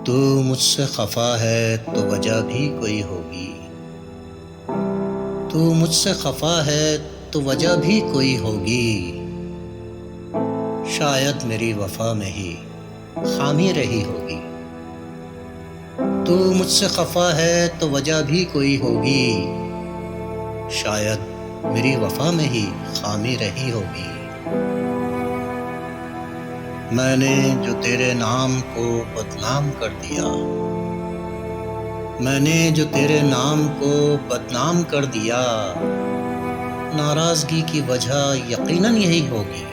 تو مجھ سے خفا ہے تو وجہ بھی کوئی ہوگی، تو مجھ سے خفا ہے تو وجہ بھی کوئی ہوگی، شاید میری وفا میں ہی خامی رہی ہوگی۔ تو مجھ سے خفا ہے تو وجہ بھی کوئی ہوگی، شاید میری وفا میں ہی خامی رہی ہوگی۔ میں نے جو تیرے نام کو بدنام کر دیا، میں نے جو تیرے نام کو بدنام کر دیا، ناراضگی کی وجہ یقیناً یہی ہوگی۔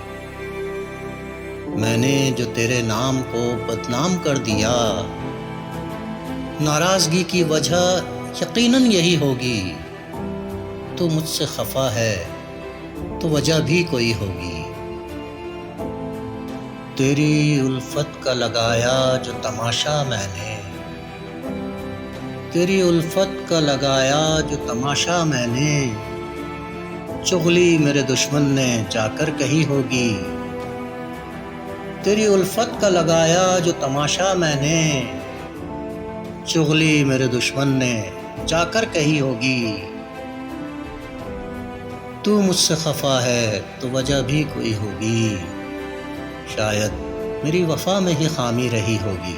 میں نے جو تیرے نام کو بدنام کر دیا، ناراضگی کی وجہ یقیناً یہی ہوگی۔ تو مجھ سے خفا ہے تو وجہ بھی کوئی ہوگی۔ تیری الفت کا لگایا جو تماشا میں نے، تیری الفت کا لگایا جو تماشا میں نے، چغلی میرے دشمن نے جا کر کہی ہوگی۔ تیری الفت کا لگایا جو تماشا میں نے، چغلی میرے دشمن نے جا کر کہی ہوگی۔ تو مجھ سے خفا ہے تو وجہ بھی کوئی ہوگی، شاید میری وفا میں ہی خامی رہی ہوگی۔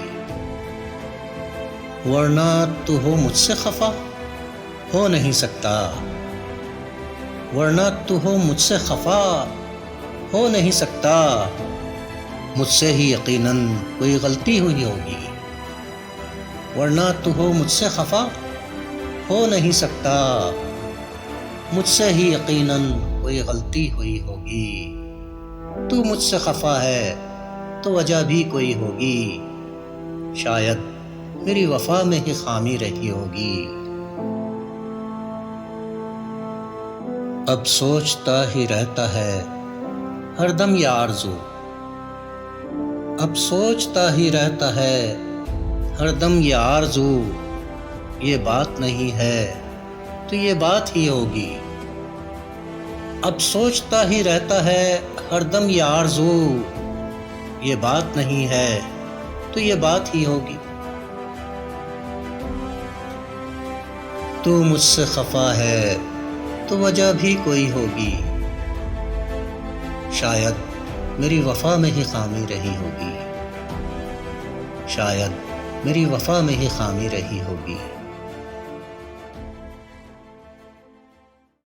ورنہ تو ہو مجھ سے خفا ہو نہیں سکتا، ورنہ تو ہو مجھ سے خفا ہو نہیں سکتا، مجھ سے ہی یقیناً کوئی غلطی ہوئی ہوگی۔ ورنہ تو ہو مجھ سے خفا ہو نہیں سکتا، مجھ سے ہی یقیناً کوئی غلطی ہوئی ہوگی۔ تو مجھ سے خفا ہے تو وجہ بھی کوئی ہوگی، شاید میری وفا میں ہی خامی رہی ہوگی۔ اب سوچتا ہی رہتا ہے ہر دم یہ آرزو، اب سوچتا ہی رہتا ہے ہر دم یہ آرزو، یہ بات نہیں ہے تو یہ بات ہی ہوگی۔ اب سوچتا ہی رہتا ہے ہر دم یہ آرزو، یہ بات نہیں ہے تو یہ بات ہی ہوگی۔ تو مجھ سے خفا ہے تو وجہ بھی کوئی ہوگی، شاید میری وفا میں ہی خامی رہی ہوگی، شاید میری وفا میں ہی خامی رہی ہوگی۔